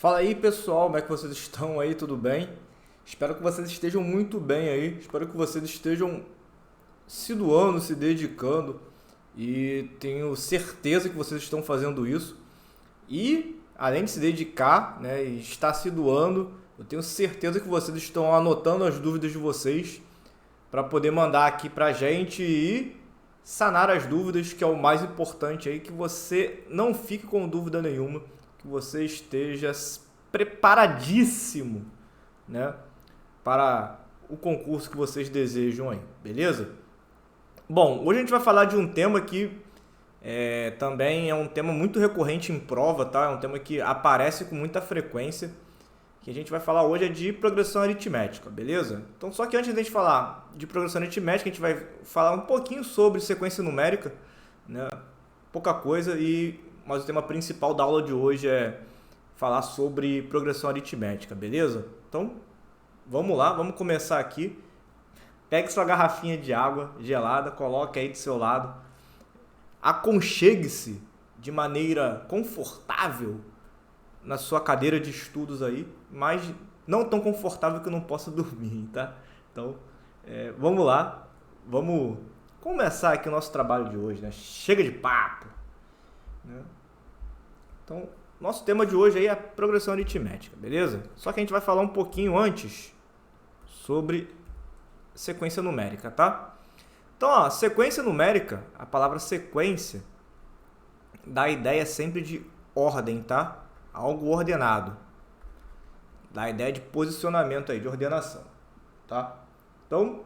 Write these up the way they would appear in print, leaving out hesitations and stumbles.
Fala aí pessoal, como é que vocês estão aí? Tudo bem? Espero que vocês estejam muito bem aí. Espero que vocês estejam se doando, se dedicando e tenho certeza que vocês estão fazendo isso. E além de se dedicar, né, e estar se doando, eu tenho certeza que vocês estão anotando as dúvidas de vocês para poder mandar aqui pra gente e sanar as dúvidas, que é o mais importante aí, que você não fique com dúvida nenhuma, que você esteja preparadíssimo, né, para o concurso que vocês desejam aí, beleza? Bom, hoje a gente vai falar de um tema que também é um tema muito recorrente em prova, tá? É um tema que aparece com muita frequência, que a gente vai falar hoje é de progressão aritmética, beleza? Então, só que antes de a gente falar de progressão aritmética, a gente vai falar um pouquinho sobre sequência numérica, né? Pouca coisa, mas o tema principal da aula de hoje é falar sobre progressão aritmética, beleza? Então, vamos lá, vamos começar aqui. Pegue sua garrafinha de água gelada, coloque aí do seu lado. Aconchegue-se de maneira confortável na sua cadeira de estudos aí, mas não tão confortável que eu não possa dormir, tá? Então, vamos lá, vamos começar aqui o nosso trabalho de hoje, né? Chega de papo, né? Então, nosso tema de hoje aí é a progressão aritmética, beleza? Só que a gente vai falar um pouquinho antes sobre sequência numérica, tá? Então, ó, sequência numérica, a palavra sequência dá a ideia sempre de ordem, tá? Algo ordenado. Dá a ideia de posicionamento aí, de ordenação, tá? Então,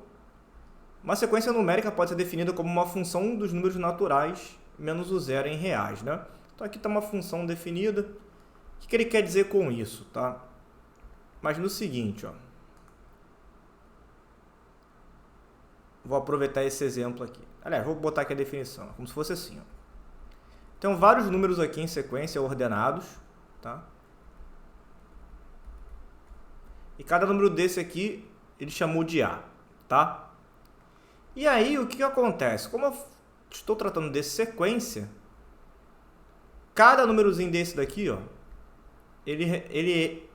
uma sequência numérica pode ser definida como uma função dos números naturais menos o zero em reais, né? Então, aqui está uma função definida. O que ele quer dizer com isso, tá? Mas no seguinte, ó. Vou aproveitar esse exemplo aqui. Aliás, vou botar aqui a definição, como se fosse assim, ó. Tem vários números aqui em sequência ordenados, tá? E cada número desse aqui, ele chamou de A, tá? E aí, o que acontece? Como eu estou tratando de sequência, cada númerozinho desse daqui, ó, ele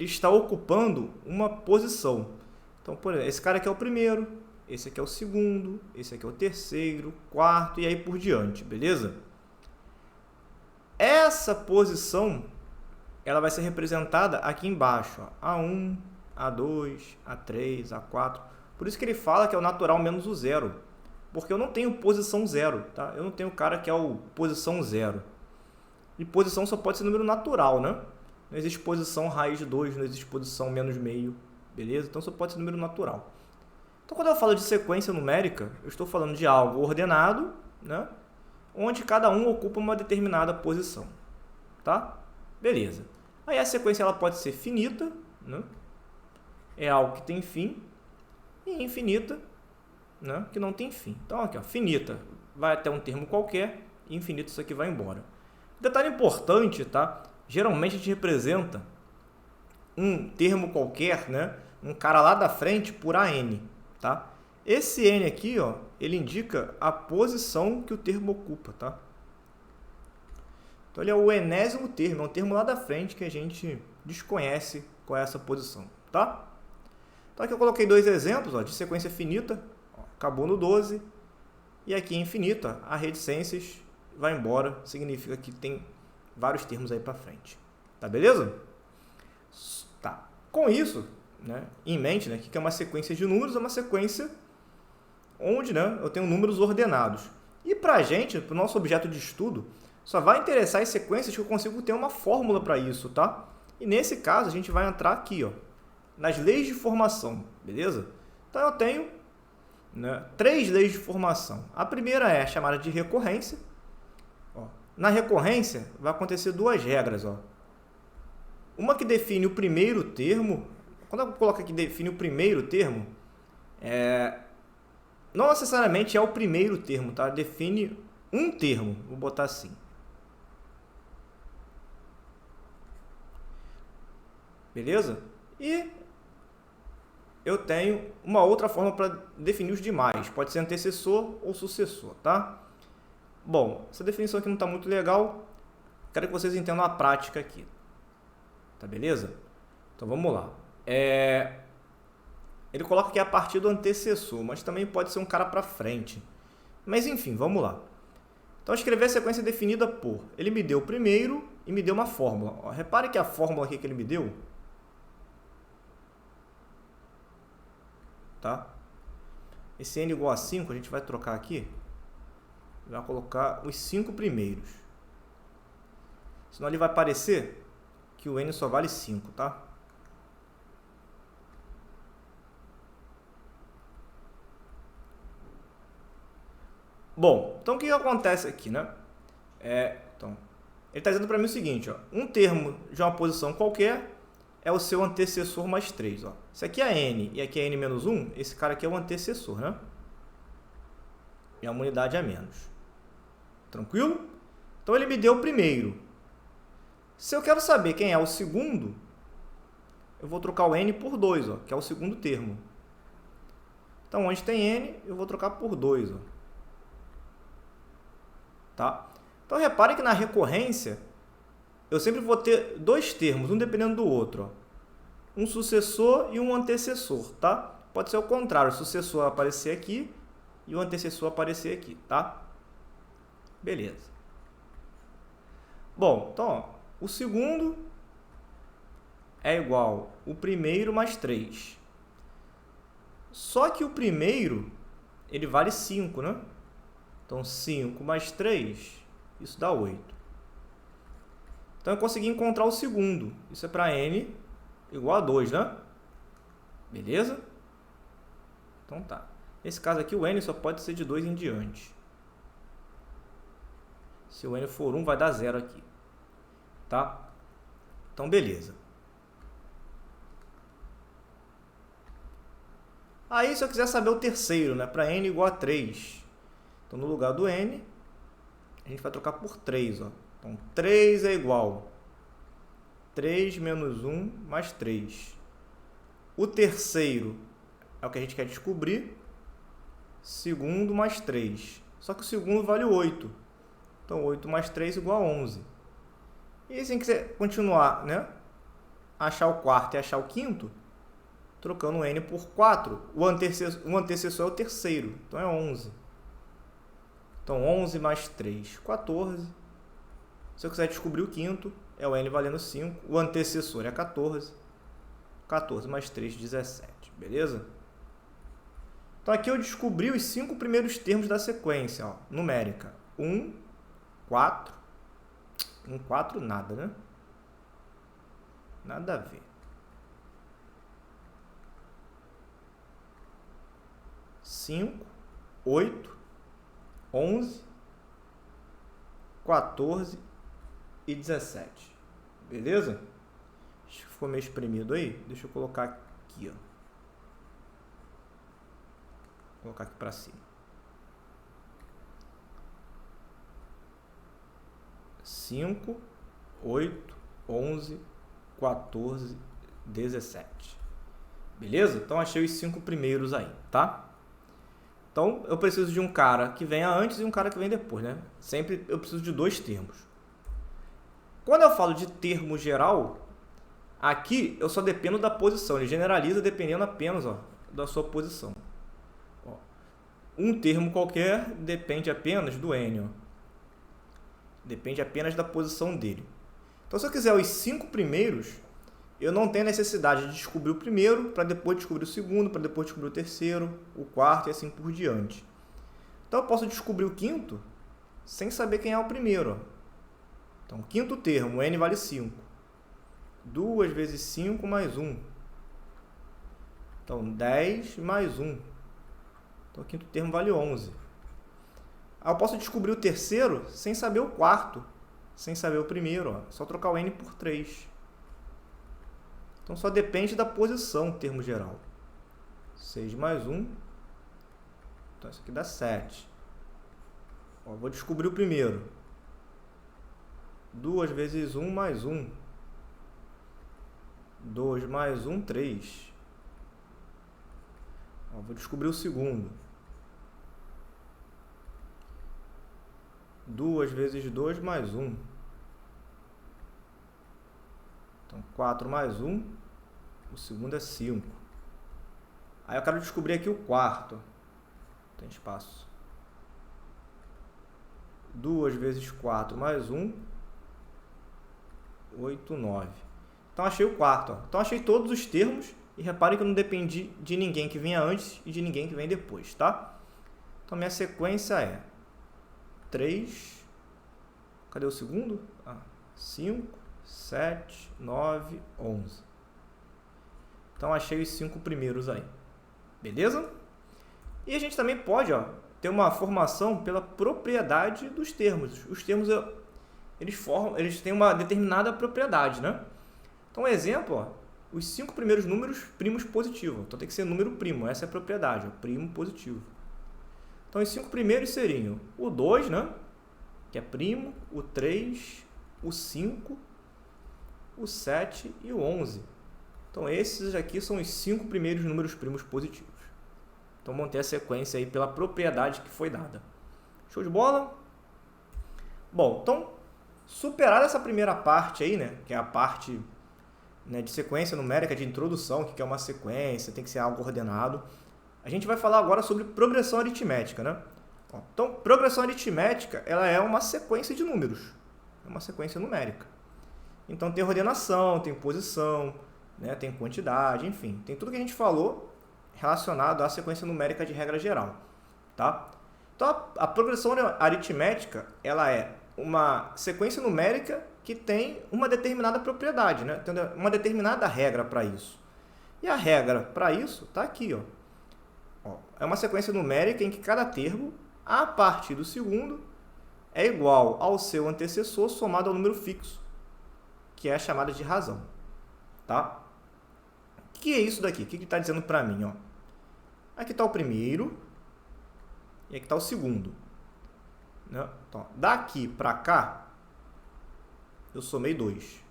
está ocupando uma posição. Então, por exemplo, esse cara aqui é o primeiro, esse aqui é o segundo, esse aqui é o terceiro, quarto e aí por diante, beleza? Essa posição, ela vai ser representada aqui embaixo, ó, A1, A2, A3, A4. Por isso que ele fala que é o natural menos o zero, porque eu não tenho posição zero, tá? Eu não tenho cara que é o posição zero. E posição só pode ser número natural, né? Não existe posição raiz de 2, não existe posição menos meio, beleza? Então só pode ser número natural. Então quando eu falo de sequência numérica, eu estou falando de algo ordenado, né? Onde cada um ocupa uma determinada posição, tá? Beleza. Aí a sequência ela pode ser finita, né? É algo que tem fim, e infinita, né? Que não tem fim. Então aqui, ó, finita vai até um termo qualquer, e infinito isso aqui vai embora. Detalhe importante, tá? Geralmente a gente representa um termo qualquer, né? Um cara lá da frente por AN, tá? Esse N aqui, ó, ele indica a posição que o termo ocupa, tá? Então ele é o enésimo termo, é um termo lá da frente que a gente desconhece qual é essa posição, tá? Então aqui eu coloquei dois exemplos, ó, de sequência finita, ó, acabou no 12, e aqui infinita, a reticências vai embora, significa que tem vários termos aí para frente. Tá beleza? Tá. Com isso, né, em mente, né, que é uma sequência de números, é uma sequência onde, né, eu tenho números ordenados. E para a gente, para o nosso objeto de estudo, só vai interessar as sequências que eu consigo ter uma fórmula para isso, tá? E nesse caso, a gente vai entrar aqui, ó, nas leis de formação, beleza? Então eu tenho, né, 3 leis de formação. A primeira é chamada de recorrência. Ó, na recorrência, vai acontecer duas regras, ó. Uma que define o primeiro termo. Quando eu coloco aqui define o primeiro termo, não necessariamente é o primeiro termo, tá? Define um termo, vou botar assim. Beleza? E eu tenho uma outra forma para definir os demais. Pode ser antecessor ou sucessor, tá? Bom, essa definição aqui não está muito legal. Quero que vocês entendam a prática aqui. Tá beleza? Então vamos lá. Ele coloca que é a partir do antecessor, mas também pode ser um cara para frente. Mas enfim, vamos lá. Então escrever a sequência definida por... Ele me deu o primeiro e me deu uma fórmula. Ó, repare que a fórmula aqui que ele me deu... Tá? Esse n igual a 5, a gente vai trocar aqui. Vai colocar os 5 primeiros. Senão ele vai parecer que o n só vale 5, tá? Bom, então o que acontece aqui, né? Então, ele está dizendo para mim o seguinte, ó, um termo de uma posição qualquer é o seu antecessor mais 3. Ó. Se aqui é n e aqui é n menos 1, esse cara aqui é o antecessor, né? E é uma unidade a menos. Tranquilo? Então ele me deu o primeiro. Se eu quero saber quem é o segundo, eu vou trocar o n por 2, ó, que é o segundo termo. Então, onde tem n, eu vou trocar por 2. Ó. Tá? Então, repare que na recorrência, eu sempre vou ter dois termos, um dependendo do outro. Ó. Um sucessor e um antecessor. Tá? Pode ser o contrário, o sucessor aparecer aqui e o antecessor aparecer aqui. Tá? Beleza. Bom, então, ó, o segundo é igual o primeiro mais 3. Só que o primeiro, ele vale 5, né? Então, 5 mais 3, isso dá 8. Então, eu consegui encontrar o segundo. Isso é para n igual a 2, né? Beleza? Então, tá. Nesse caso aqui, o n só pode ser de 2 em diante. Se o n for 1, vai dar 0 aqui. Tá? Então, beleza. Aí, se eu quiser saber o terceiro, né? Para n igual a 3. Então, no lugar do n, a gente vai trocar por 3. Ó. Então, 3 é igual 3 menos 1 mais 3. O terceiro é o que a gente quer descobrir. Segundo mais 3. Só que o segundo vale 8. Então, 8 mais 3 igual a 11. E se a gente quiser continuar, né? Achar o quarto e achar o quinto, trocando o n por 4, o antecessor é o terceiro. Então, é 11. Então, 11 mais 3, 14. Se eu quiser descobrir o quinto, é o n valendo 5. O antecessor é 14. 14 mais 3, 17. Beleza? Então, aqui eu descobri os 5 primeiros termos da sequência, ó, numérica. 1, 4. 1, 4, nada, né? Nada a ver. 5, 8, 11, 14 e 17. Beleza? Acho que ficou meio espremido aí. Deixa eu colocar aqui, ó. Vou colocar aqui para cima. 5, 8, 11, 14, 17. Beleza? Então, achei os 5 primeiros aí, tá? Então, eu preciso de um cara que venha antes e um cara que venha depois, né? Sempre eu preciso de dois termos. Quando eu falo de termo geral, aqui eu só dependo da posição. Ele generaliza dependendo apenas, ó, da sua posição. Ó, um termo qualquer depende apenas do n. Ó. Depende apenas da posição dele. Então, se eu quiser os 5 primeiros, eu não tenho necessidade de descobrir o primeiro, para depois descobrir o segundo, para depois descobrir o terceiro, o quarto e assim por diante. Então, eu posso descobrir o quinto sem saber quem é o primeiro. Ó. Então, quinto termo, n vale 5. 2 vezes 5 mais 1. Então, 10 mais 1. Então, o quinto termo vale 11. Aí eu posso descobrir o terceiro sem saber o quarto, sem saber o primeiro. Ó. Só trocar o n por 3. Então, só depende da posição, termo geral. 6 mais 1. Então, isso aqui dá 7. Ó, vou descobrir o primeiro. 2 vezes 1 mais 1. 2 mais 1, 3. Ó, vou descobrir o segundo. 2 vezes 2 mais 1. Então, 4 mais 1, o segundo é 5. Aí eu quero descobrir aqui o quarto. Tem espaço. 2 vezes 4 mais 1, 8, 9. Então, achei o quarto. Ó. Então, achei todos os termos. E reparem que eu não dependi de ninguém que vinha antes e de ninguém que vem depois, tá? Então, minha sequência é 3... Cadê o segundo? 5, 7, 9, 11. Então, achei os 5 primeiros aí. Beleza? E a gente também pode ter uma formação pela propriedade dos termos. Os termos eles têm uma determinada propriedade, né? Então, um exemplo, os 5 primeiros números primos positivos. Então, tem que ser número primo. Essa é a propriedade, primo positivo. Então, os 5 primeiros seriam o 2, né? Que é primo, o 3, o 5, o 7 e o 11. Então, esses aqui são os 5 primeiros números primos positivos. Então, montei a sequência aí pela propriedade que foi dada. Show de bola? Bom, então, superada essa primeira parte aí, né? Que é a parte, né, de sequência numérica, de introdução, que é uma sequência, tem que ser algo ordenado. A gente vai falar agora sobre progressão aritmética, né? Então, progressão aritmética, ela é uma sequência de números. É uma sequência numérica. Então, tem ordenação, tem posição, né, tem quantidade, enfim. Tem tudo que a gente falou relacionado à sequência numérica de regra geral. Tá? Então, a progressão aritmética, ela é uma sequência numérica que tem uma determinada propriedade, né? Tem uma determinada regra para isso. E a regra para isso está aqui. É uma sequência numérica em que cada termo, a partir do segundo, é igual ao seu antecessor somado ao número fixo, que é a chamada de razão. Tá? O que é isso daqui? O que está dizendo para mim? Aqui está o primeiro e aqui está o segundo. Então, daqui para cá, eu somei 2.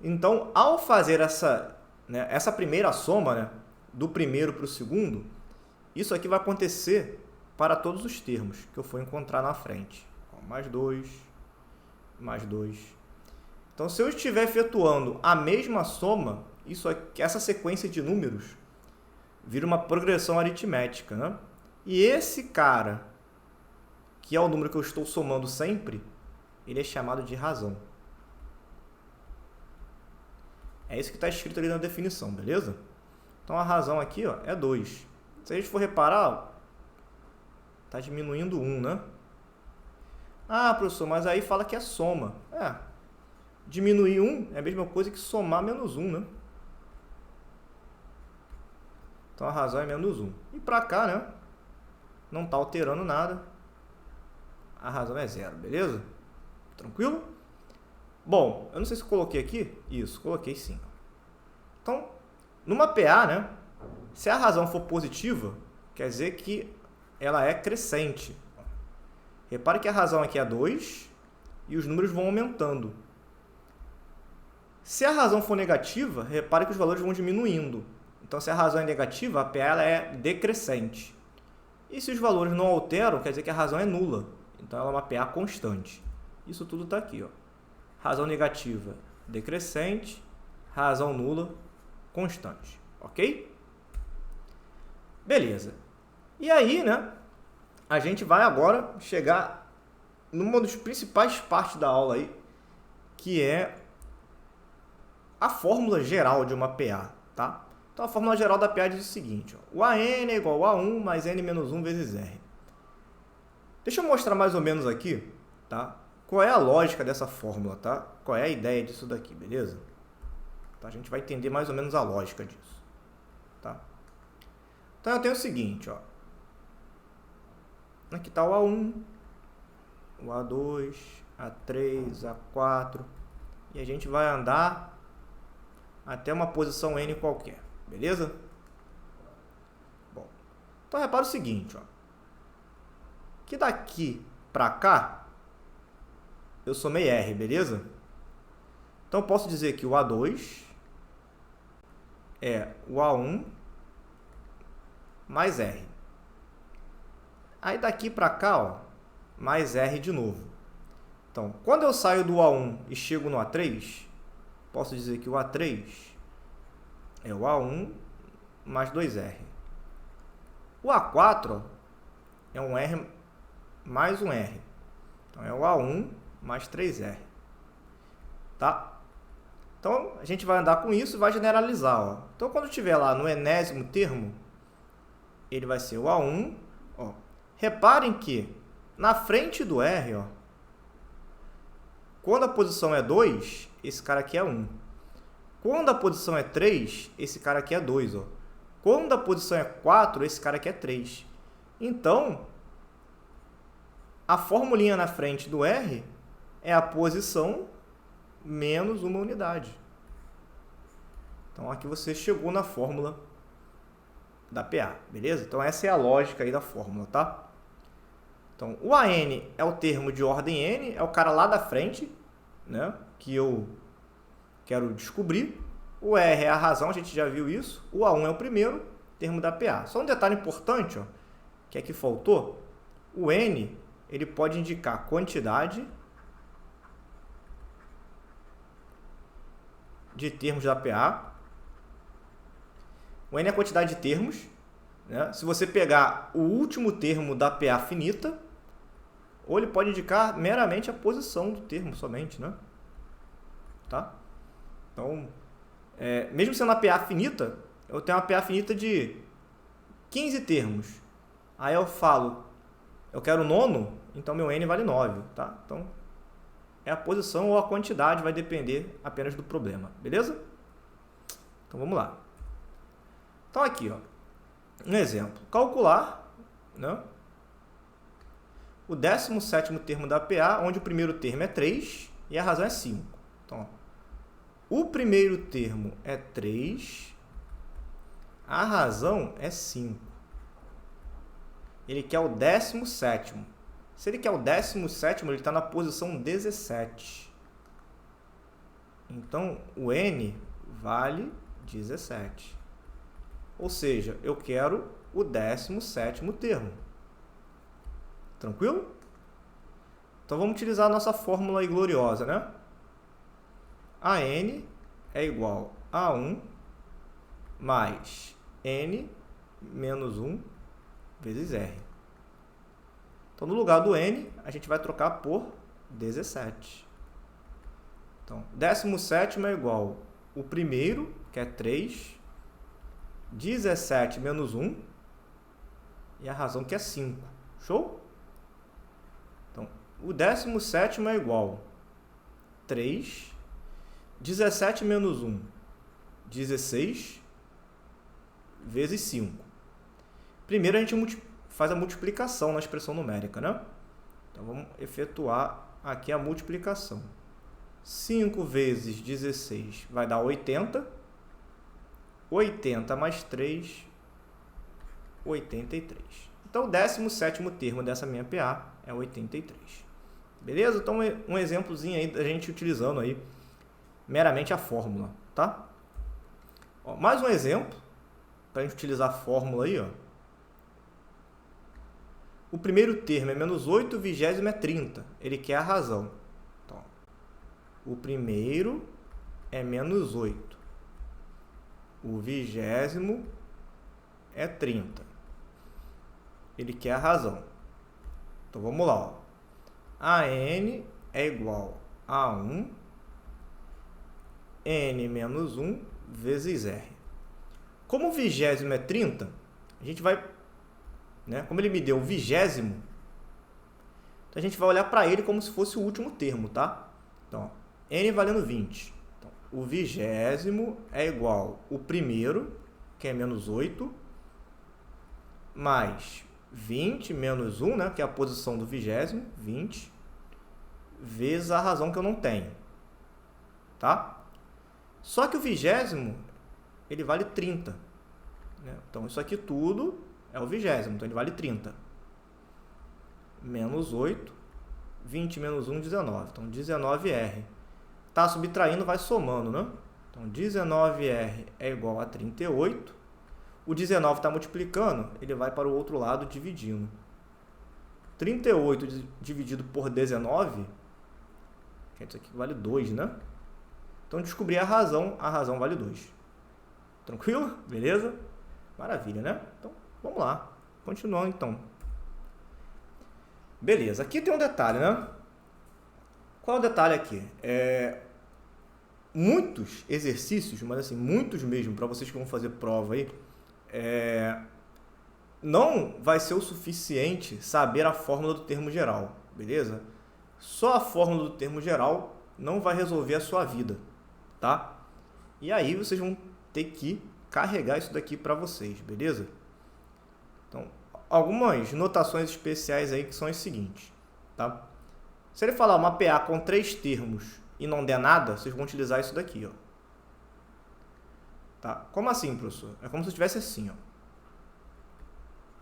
Então, ao fazer essa primeira soma, né, do primeiro para o segundo, isso aqui vai acontecer para todos os termos que eu for encontrar na frente. Mais 2, mais 2. Então, se eu estiver efetuando a mesma soma, essa sequência de números vira uma progressão aritmética, né? E esse cara, que é o número que eu estou somando sempre, ele é chamado de razão. É isso que está escrito ali na definição, beleza? Então, a razão aqui é 2. Se a gente for reparar, está diminuindo 1, né? Ah, professor, mas aí fala que é soma. Diminuir 1 é a mesma coisa que somar menos 1, né? Então, a razão é menos 1. E para cá, né? Não está alterando nada. A razão é 0, beleza? Tranquilo? Bom, eu não sei se eu coloquei aqui. Isso, coloquei sim. Então, numa PA, né? Se a razão for positiva, quer dizer que ela é crescente. Repare que a razão aqui é 2 e os números vão aumentando. Se a razão for negativa, repare que os valores vão diminuindo. Então, se a razão é negativa, a PA ela é decrescente. E se os valores não alteram, quer dizer que a razão é nula. Então, ela é uma PA constante. Isso tudo está aqui. Razão negativa, decrescente. Razão nula, constante. Ok? Beleza. E aí, né, a gente vai agora chegar numa das principais partes da aula aí, que é a fórmula geral de uma PA, tá? Então, a fórmula geral da PA diz o seguinte, o AN é igual a 1 mais N menos 1 vezes R. Deixa eu mostrar mais ou menos aqui, tá? Qual é a lógica dessa fórmula, tá? Qual é a ideia disso daqui, beleza? Então, a gente vai entender mais ou menos a lógica disso, tá? Então, eu tenho o seguinte, aqui está o A1, o A2, A3, A4, e a gente vai andar até uma posição N qualquer, beleza? Bom, então repara o seguinte, que daqui para cá eu somei R, beleza? Então, eu posso dizer que o A2 é o A1 mais R. Aí, daqui para cá, mais R de novo. Então, quando eu saio do A1 e chego no A3, posso dizer que o A3 é o A1 mais 2R. O A4 ó, é um R mais um R. Então, é o A1 mais 3R. Tá? Então, a gente vai andar com isso e vai generalizar. Ó. Então, quando estiver lá no enésimo termo, ele vai ser o A1. Ó. Reparem que na frente do R, ó, quando a posição é 2, esse cara aqui é 1. Quando a posição é 3, esse cara aqui é 2. Ó. Quando a posição é 4, esse cara aqui é 3. Então, a formulinha na frente do R é a posição menos uma unidade. Então, aqui você chegou na fórmula da PA, beleza? Então, essa é a lógica aí da fórmula, tá? Então, o AN é o termo de ordem N, é o cara lá da frente, né? Que eu quero descobrir. O R é a razão, a gente já viu isso. O A1 é o primeiro termo da PA. Só um detalhe importante, ó, que aqui faltou. O N, ele pode indicar quantidade de termos da PA. O N é a quantidade de termos, né? Se você pegar o último termo da PA finita, ou ele pode indicar meramente a posição do termo somente, né? Tá? Então, mesmo sendo a PA finita, eu tenho uma PA finita de 15 termos. Aí eu falo, eu quero o nono, então meu N vale 9, tá? Então, é a posição ou a quantidade, vai depender apenas do problema, beleza? Então, vamos lá. Então, aqui, ó, um exemplo. Calcular, né, o 17º termo da PA, onde o primeiro termo é 3 e a razão é 5. Então, ó, o primeiro termo é 3, a razão é 5. Ele quer o 17º. Se ele quer o 17º, ele está na posição 17. Então, o N vale 17. Ou seja, eu quero o 17º termo. Tranquilo? Então, vamos utilizar a nossa fórmula aí gloriosa, né? AN é igual a 1 mais N menos 1 vezes R. Então, no lugar do N, a gente vai trocar por 17. Então, 17º é igual o primeiro, que é 3, 17 menos 1, e a razão que é 5. Show? Então, o 17º é igual a 3, 17 menos 1, 16, vezes 5. Primeiro, a gente faz a multiplicação na expressão numérica, né? Então, vamos efetuar aqui a multiplicação. 5 vezes 16 vai dar 80. 80 mais 3, 83. Então, o 17º termo dessa minha PA é 83. Beleza? Então, um exemplozinho aí da gente utilizando aí meramente a fórmula, tá? Ó, mais um exemplo para a gente utilizar a fórmula aí, ó. O primeiro termo é menos 8, o 20º é 30. Ele quer a razão. Então, o primeiro é menos 8. O 20º é 30. Ele quer a razão. Então, vamos lá. Ó. AN é igual a 1, N menos 1 vezes R. Como o 20º é 30, a gente vai... né, como ele me deu o 20º, então a gente vai olhar para ele como se fosse o último termo, tá? Então, ó, N valendo 20. Então, o 20º é igual o primeiro, que é menos 8, mais 20 menos 1, né, que é a posição do 20º, 20, vezes a razão que eu não tenho, tá? Só que o 20º, ele vale 30. Né? Então, isso aqui tudo é o 20º, então ele vale 30. Menos 8, 20 menos 1, 19. Então, 19R. Está subtraindo, vai somando, né? Então, 19R é igual a 38. O 19 está multiplicando, ele vai para o outro lado dividindo. 38 dividido por 19, que isso aqui vale 2, né? Então, descobri a razão vale 2. Tranquilo? Beleza? Maravilha, né? Então, vamos lá. Continuando, então. Beleza, aqui tem um detalhe, né? Qual é o detalhe aqui? Muitos exercícios, mas assim, muitos mesmo, para vocês que vão fazer prova aí, não vai ser o suficiente saber a fórmula do termo geral, beleza? Só a fórmula do termo geral não vai resolver a sua vida, tá? E aí vocês vão ter que carregar isso daqui para vocês, beleza? Então, algumas notações especiais aí que são as seguintes, tá? Se ele falar uma PA com 3 termos e não der nada, vocês vão utilizar isso daqui, ó. Tá? Como assim, professor? É como se tivesse assim, ó.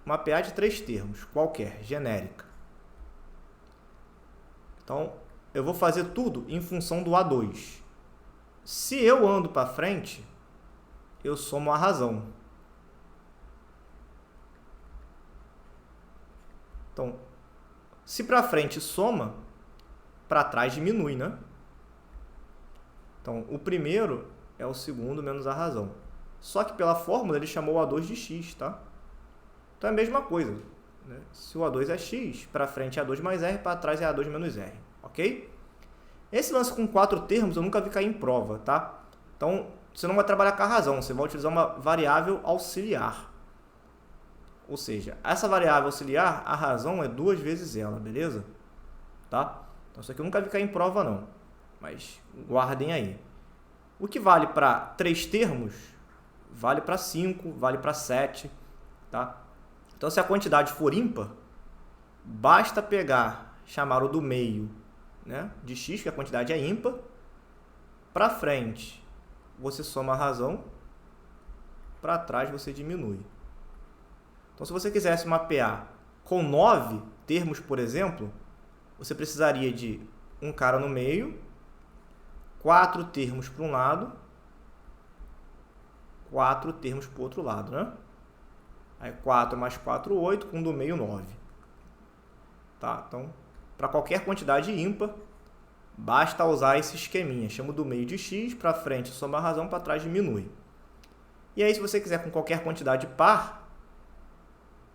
Uma PA de 3 termos, qualquer, genérica. Então, eu vou fazer tudo em função do A2. Se eu ando para frente, eu somo a razão. Então, se para frente soma, para trás diminui, né? Então, o primeiro é o segundo menos a razão. Só que pela fórmula ele chamou o A2 de x, tá? Então é a mesma coisa, né? Se o A2 é x, para frente é A2 mais R, para trás é A2 menos R, ok? Esse lance com 4 termos eu nunca vi cair em prova, tá? Então, você não vai trabalhar com a razão, você vai utilizar uma variável auxiliar. Ou seja, essa variável auxiliar, a razão é 2 vezes ela, beleza? Tá? Então, isso aqui eu nunca vi cair em prova, não. Mas guardem aí. O que vale para 3 termos, vale para 5, vale para 7, tá? Então, se a quantidade for ímpar, basta chamar o do meio, né, de x, que a quantidade é ímpar. Para frente, você soma a razão. Para trás, você diminui. Então, se você quisesse mapear com 9 termos, por exemplo, você precisaria de um cara no meio, 4 termos para um lado, 4 termos para o outro lado, né? Aí 4 mais 4, 8, com um do meio 9. Tá? Então, para qualquer quantidade ímpar, basta usar esse esqueminha. Chama do meio de x, para frente soma a razão, para trás diminui. E aí, se você quiser com qualquer quantidade par,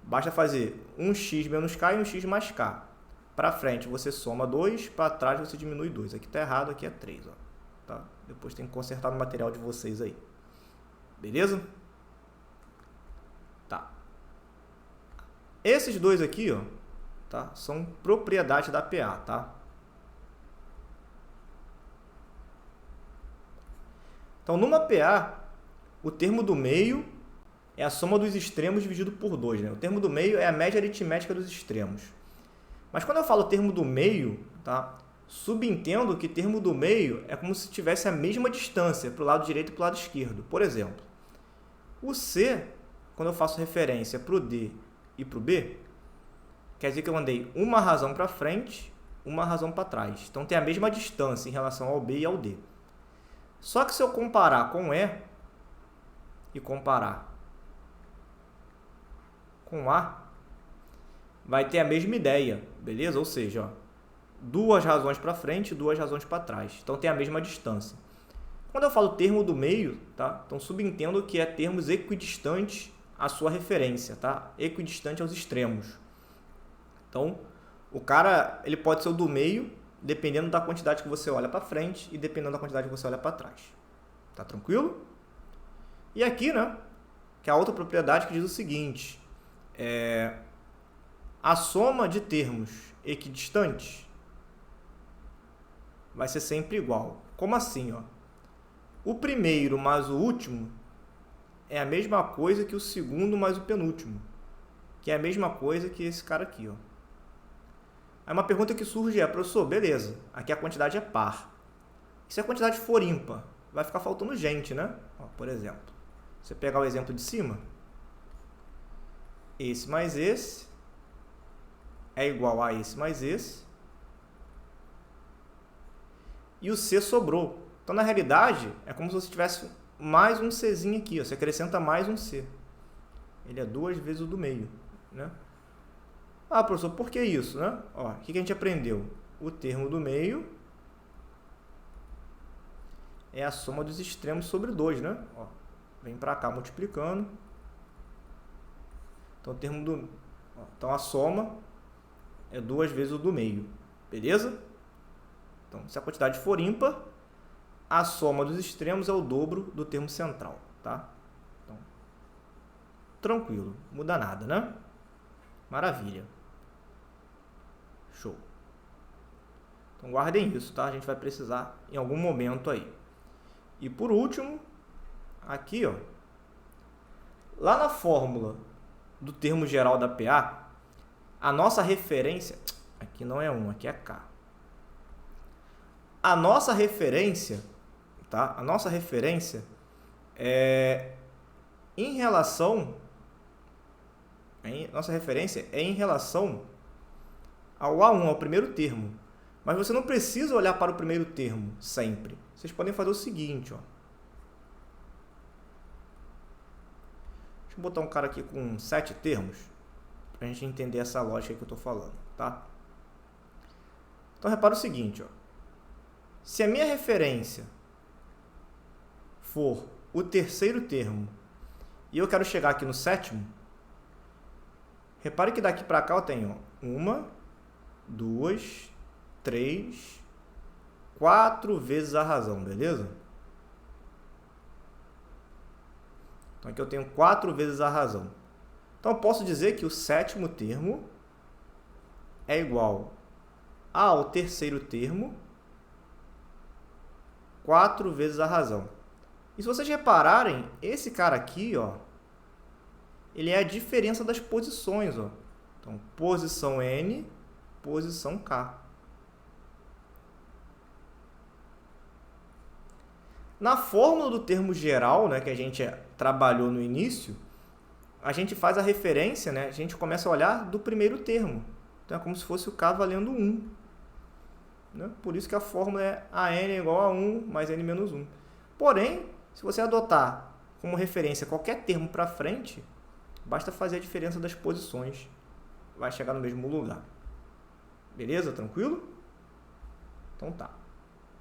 basta fazer um x menos k e um x mais k. Para frente você soma 2, para trás você diminui 2. Aqui está errado, aqui é 3. Ó. Tá? Depois tem que consertar no material de vocês aí. Beleza? Tá. Esses dois aqui, ó, tá? São propriedades da PA, tá? Então, numa PA, o termo do meio é a soma dos extremos dividido por 2. Né? O termo do meio é a média aritmética dos extremos. Mas quando eu falo termo do meio, tá? Subentendo que termo do meio é como se tivesse a mesma distância para o lado direito e para o lado esquerdo. Por exemplo, o C, quando eu faço referência para o D e para o B, quer dizer que eu andei uma razão para frente, uma razão para trás. Então, tem a mesma distância em relação ao B e ao D. Só que se eu comparar com E e comparar com A, vai ter a mesma ideia, beleza? Ou seja, ó, 2 razões para frente e 2 razões para trás. Então, tem a mesma distância. Quando eu falo termo do meio, tá? Então, subentendo que é termos equidistantes à sua referência, tá? Equidistante aos extremos. Então, o cara ele pode ser o do meio, dependendo da quantidade que você olha para frente e dependendo da quantidade que você olha para trás. Tá tranquilo? E aqui, né? Que é a outra propriedade que diz o seguinte. A soma de termos equidistantes vai ser sempre igual. Como assim? Ó? O primeiro mais o último é a mesma coisa que o segundo mais o penúltimo, que é a mesma coisa que esse cara aqui. Ó. Aí uma pergunta que surge é, professor, beleza, aqui a quantidade é par. E se a quantidade for ímpar, vai ficar faltando gente, né? Ó, por exemplo, você pegar o exemplo de cima, esse mais esse é igual a esse mais esse. E o C sobrou. Então, na realidade, é como se você tivesse mais um Czinho aqui. Ó. Você acrescenta mais um C. Ele é 2 vezes o do meio. Né? Ah, professor, por que isso? Né? Ó, o que a gente aprendeu? O termo do meio é a soma dos extremos sobre 2, né? Ó, vem para cá multiplicando. Então, então, a soma é 2 vezes o do meio, beleza? Então, se a quantidade for ímpar, a soma dos extremos é o dobro do termo central, tá? Então, tranquilo, não muda nada, né? Maravilha. Show. Então, guardem isso, tá? A gente vai precisar em algum momento aí. E por último, aqui, ó, lá na fórmula do termo geral da PA, a nossa referência, aqui não é 1, aqui é K. A nossa referência, tá? A nossa referência é em relação, nossa referência é em relação ao A1, ao primeiro termo. Mas você não precisa olhar para o primeiro termo sempre. Vocês podem fazer o seguinte, ó. Deixa eu botar um cara aqui com 7 termos, para a gente entender essa lógica que eu estou falando, tá? Então, repara o seguinte, ó. Se a minha referência for o terceiro termo e eu quero chegar aqui no sétimo, repare que daqui para cá eu tenho 1, 2, 3, 4 vezes a razão, beleza? Então, aqui eu tenho 4 vezes a razão. Então, eu posso dizer que o sétimo termo é igual ao terceiro termo 4 vezes a razão. E se vocês repararem, esse cara aqui, ó, ele é a diferença das posições, ó. Então, posição N, posição K. Na fórmula do termo geral, né, que a gente trabalhou no início, a gente faz a referência, né, a gente começa a olhar do primeiro termo. Então, é como se fosse o K valendo 1. Né? Por isso que a fórmula é AN é igual a 1 mais N menos 1. Porém, se você adotar como referência qualquer termo para frente, basta fazer a diferença das posições. Vai chegar no mesmo lugar. Beleza? Tranquilo? Então tá.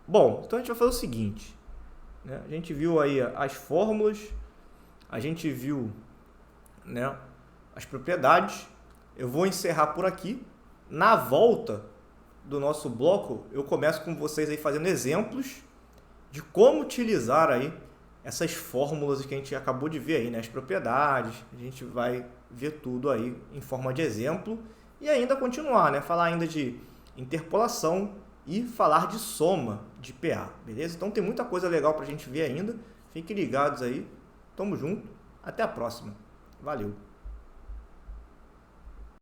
Bom, então a gente vai fazer o seguinte. Né? A gente viu aí as fórmulas, a gente viu, né, as propriedades. Eu vou encerrar por aqui. Na volta do nosso bloco, eu começo com vocês aí fazendo exemplos de como utilizar aí essas fórmulas que a gente acabou de ver aí, né? As propriedades. A gente vai ver tudo aí em forma de exemplo e ainda continuar, né? Falar ainda de interpolação e falar de soma de PA, beleza? Então tem muita coisa legal para a gente ver ainda. Fiquem ligados aí. Tamo junto. Até a próxima. Valeu!